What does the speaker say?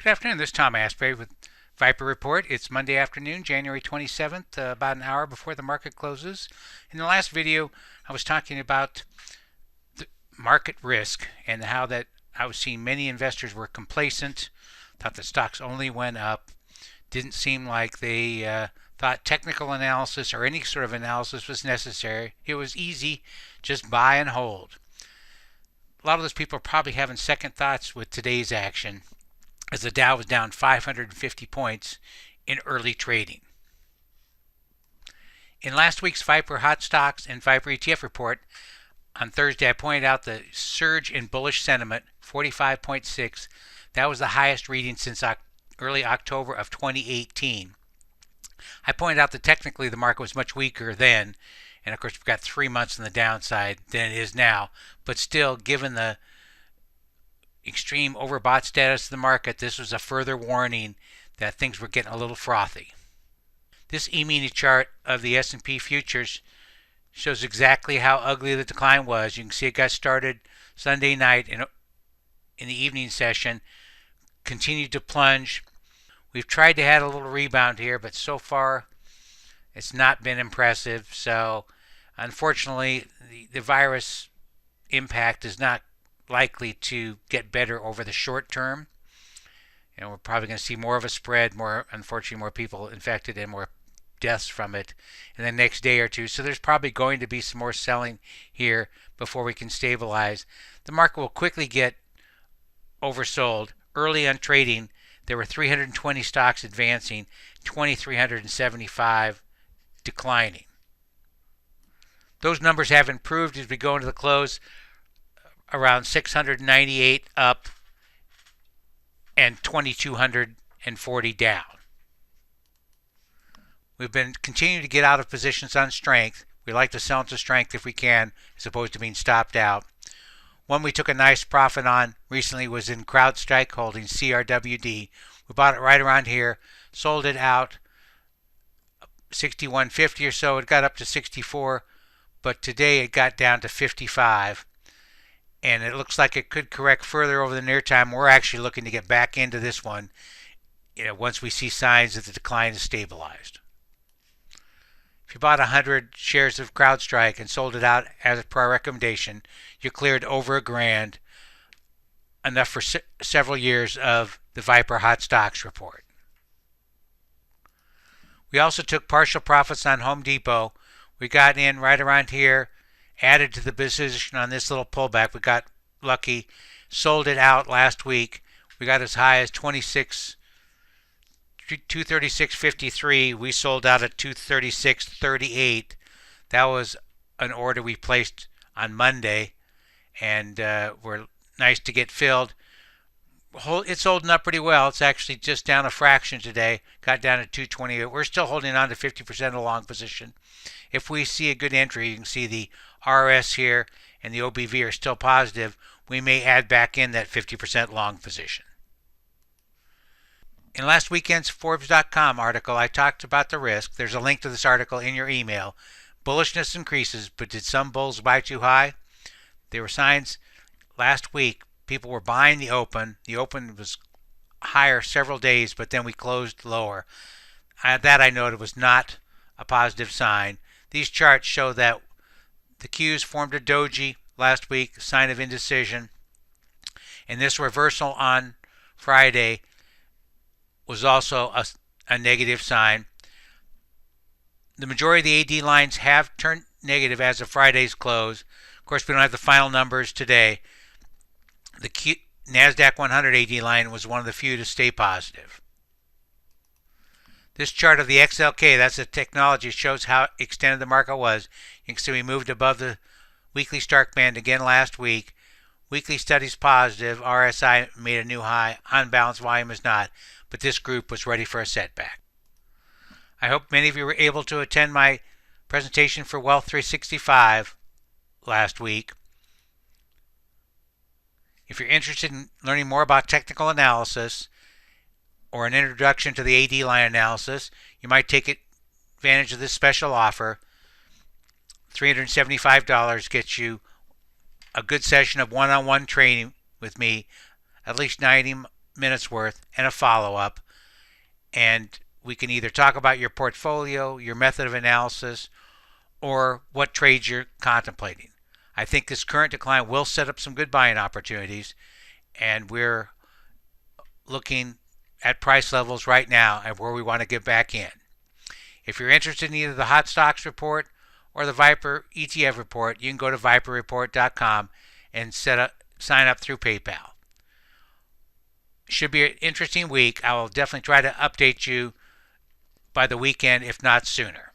Good afternoon. This is Tom Asprey with Viper Report. It's Monday afternoon, January 27th, about an hour before the market closes. In the last video, I was talking about the market risk and how that I was seeing many investors were complacent, thought the stocks only went up, didn't seem like they thought technical analysis or any sort of analysis was necessary. It was easy, just buy and hold. A lot of those people are probably having second thoughts with today's action, as the Dow was down 550 points in early trading. In last week's Viper Hot Stocks and Viper ETF report on Thursday, I pointed out the surge in bullish sentiment, 45.6. That was the highest reading since early October of 2018. I pointed out that technically the market was much weaker then, and of course we've got 3 months on the downside than it is now, but still, given the extreme overbought status of the market, this was a further warning that things were getting a little frothy. This E-mini chart of the S&P futures shows exactly how ugly the decline was. You can see it got started Sunday night in the evening session, continued to plunge. We've tried to have a little rebound here, but so far it's not been impressive. So unfortunately, the virus impact is not likely to get better over the short term. We're probably going to see more of a spread, unfortunately more people infected and more deaths from it in the next day or two. So there's probably going to be some more selling here before we can stabilize. The market will quickly get oversold. Early on trading, there were 320 stocks advancing, 2,375 declining. Those numbers have improved as we go into the close, around 698 up and 2,240 down. We've been continuing to get out of positions on strength. We like to sell into strength if we can, as opposed to being stopped out. One we took a nice profit on recently was in CrowdStrike Holdings, CRWD. We bought it right around here, sold it out 61.50 or so. It got up to 64, but today it got down to 55. And it looks like it could correct further over the near time. We're actually looking to get back into this one, once we see signs that the decline is stabilized. If you bought 100 shares of CrowdStrike and sold it out as per our recommendation, you cleared over $1,000, enough for several years of the Viper Hot Stocks report. We also took partial profits on Home Depot. We got in right around here, added to the position on this little pullback. We got lucky, sold it out last week. We got as high as 236.53. We sold out at 236.38. That was an order we placed on Monday, and were nice to get filled. It's holding up pretty well. It's actually just down a fraction today. Got down to 228. We're still holding on to 50% of the long position. If we see a good entry, you can see the RS here and the OBV are still positive. We may add back in that 50% long position. In last weekend's Forbes.com article, I talked about the risk. There's a link to this article in your email. Bullishness increases, but did some bulls buy too high? There were signs last week. People were buying the open. The open was higher several days, but then we closed lower. That I noted was not a positive sign. These charts show that the Qs formed a doji last week, a sign of indecision. And this reversal on Friday was also a negative sign. The majority of the AD lines have turned negative as of Friday's close. Of course, we don't have the final numbers today. The NASDAQ 100 AD line was one of the few to stay positive. This chart of the XLK, that's the technology, shows how extended the market was. You can see we moved above the weekly Stark band again last week. Weekly studies positive. RSI made a new high. On balance, volume is not. But this group was ready for a setback. I hope many of you were able to attend my presentation for Wealth 365 last week. If you're interested in learning more about technical analysis or an introduction to the AD line analysis, you might take advantage of this special offer. $375 gets you a good session of one-on-one training with me, at least 90 minutes worth and a follow-up, and we can either talk about your portfolio, your method of analysis, or what trades you're contemplating. I think this current decline will set up some good buying opportunities, and we're looking at price levels right now and where we want to get back in. If you're interested in either the Hot Stocks report or the Viper ETF report, you can go to viperreport.com and sign up through PayPal. Should be an interesting week. I will definitely try to update you by the weekend, if not sooner.